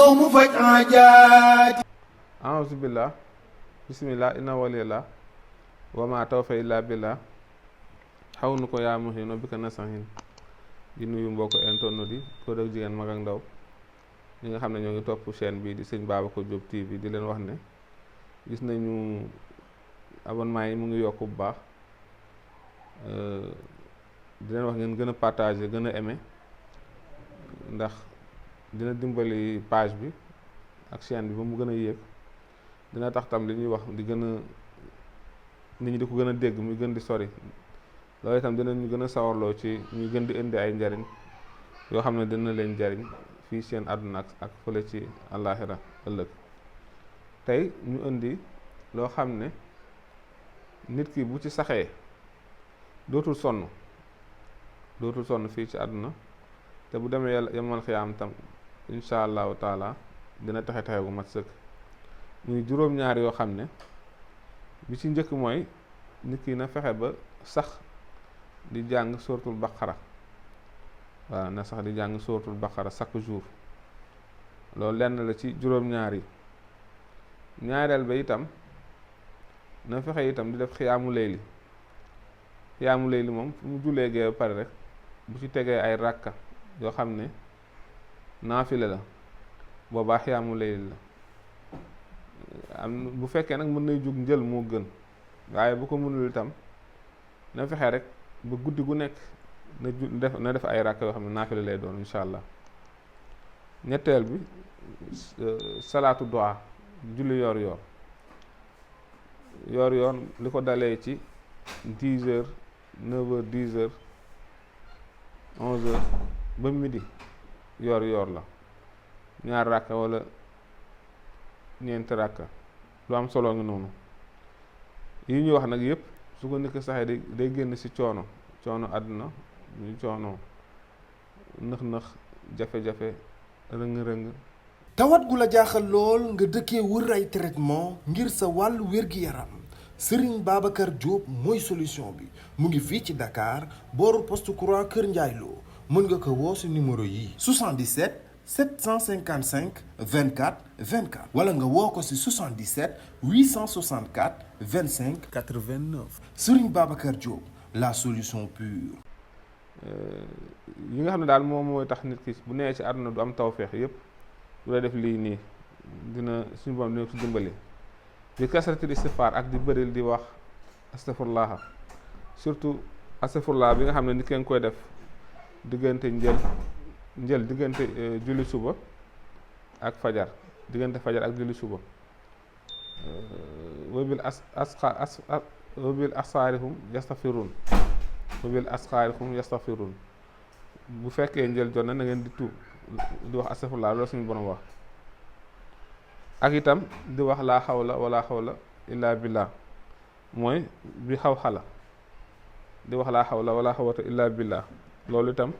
ñëw mu faj aajaati. a'uuzu billah bismillah inna walillah wa ma tawfiq illa billah xaw nu ko yaa muhino bi ko nasahin di nuyu mbokk internet yi góor ak jigéen mag ak ndaw ñi nga xam ne ñoo ngi topp chaîne bi di sëñ Babacar Diop TV di leen wax ne gis nañu abonnement yi mu ngi yokk bu baax di leen wax ngeen gën a partager gën a aimer ndax dina dimbali page bi ak chaîne bi ba mu gën a yéeg dina tax tam li ñuy wax di gën a nit ñi di ko gën a dégg muy gën di sori loolu itam dinañu gën a sawarloo ci ñuy gën di indi ay njariñ yoo xam ne dina leen jariñ fii seen àdduna ak fële ci àllaaxira ëllëg. tey ñu indi loo xam ne nit ki bu ci saxee dootul sonn fii ci àdduna te bu demee yàlla yemal xiyaam tam incha allahu taala dina texe gu mat sëkk. muy juróom-ñaar yoo xam ne bi ci njëkk mooy nit ki na fexe ba sax di jàng suratul baqara waaw na sax di jàng suratul baqara chaque jour loolu lenn la ci juróom-ñaar yi. ñaareel ba itam na fexe itam di def xiyaamu layli moom fu mu jullee gee ba pare rek bu ci tegee ay ràkka yoo xam ne naafile la boobaa xiyaamu layli la. am bu fekkee nag mën nay jug njël moo gën waaye bu ko mënul itam na fexe rek ba guddi gu nekk na def ay ràkk yoo xam ne naafila lay doon incha allah. ñetteel bi salaatu duha julli yoor yoor li ko dalee ci 10 heures 9 heures 10 heures 11 heures ba midi yoor la ñaar ràkka wala ñeenti ràkka lu am solo ngi noonu. yi ñu wax nag yëpp su ko nekk saxee day génn ci coono àdduna ñu coono nëx-nëx jafe-jafe rëng-rëng. tawat gu la jaaxal lool nga dëkkee wër ay traitement ngir sa wàllu wér-gi-yaram Serigne Babacar Diop mooy solution bi mu ngi fii ci Dakar booru poste courant Kër Ndiaye Lo mën nga ko woo ci numéro yi 77 755 24 24 wala nga woo ko ci 77 864 25 89 Serigne Babacar Diop la solution pure. yi nga xam ne daal moom mooy tax nit ki bu nee ci àdduna du am tawféex yépp du la def lii nii dina suñu borom dina ko ci dimbali bi kasratil istighfar ak di bëril di wax astaghfirullah surtout astaghfirullah bi nga xam ne nit ki nga koy def diggante njël diggante julli suba ak fajar diggante fajar ak julli suba wabil asxaarihum yastaghfirun bu fekkee njël jot na ngeen di tuub di wax astaghfirullah loolu suñu borom wax ak itam di wax laa xawla wala xawla illa billah mooy bi xala di wax laa xawla wala xawata illa billah loolu itam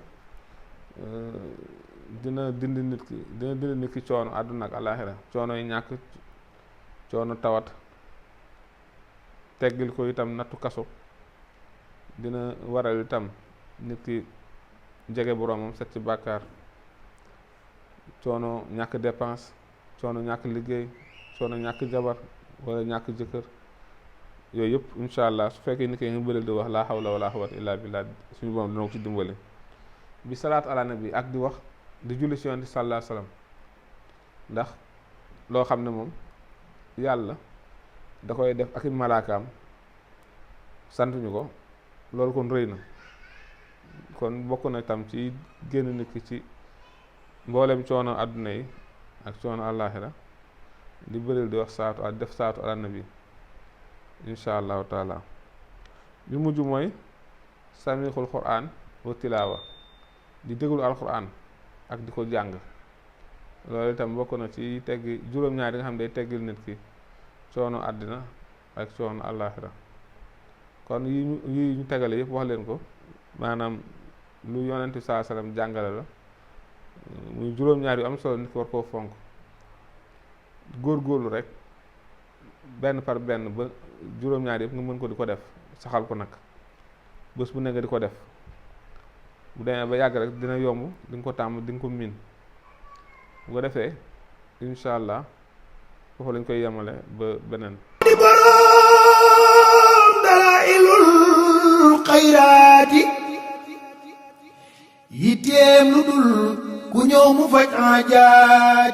dina dindi nit ki coono àdduna ak àllaaxira coono yi ñàkk coono tawat teggil ko itam nattu kaso dina waral itam nit ki jege boroomam set ci bàkkaar coono ñàkk dépense coono ñàkk liggéey coono ñàkk jabar wala ñàkk jëkkër yooyu yëpp incha allah su fekkee nit ki nga bëri di wax laa hawla wala quwwata illa billah suñu borom dina ko ci dimbali. bi salaatu ala nabi ak di wax di julli ci yonent sallallahu alayhi wasallam ndax loo xam ne moom yàlla da koy def ak i malaakaam sant ñu ko loolu kon rëy na kon bokk na tam ci génn nit ki ci mboolem coono àdduna yi ak coono àllaaxira di bëril di wax saatu ala nabi insha allahu taala. bi mujj mooy samixul quran wa tilaawa di déglu alquran ak di ko jàng loolu itam bokk na ci teggi juróom-ñaar yi nga xam ne day teggil nit ki coono àddina ak coono àllaaxira kon yi ñu tegale yëpp wax leen ko maanaam lu yonent saa sallam jàngale la muy juróom-ñaar yu am solo nit ki war koo fonk góor-góorlu rek benn par benn ba juróom-ñaar yëpp nga mën ko di ko def saxal ko nag bés bu ne nga di ko def bu demee ba yàgg rek dina yomb di nga ko tàmm di nga ko miin bu ko defee incha allah foofu lañ koy yemale ba beneen. di boroom dalailul xayraati yitteem lu dul ku ñëw mu faj aajaati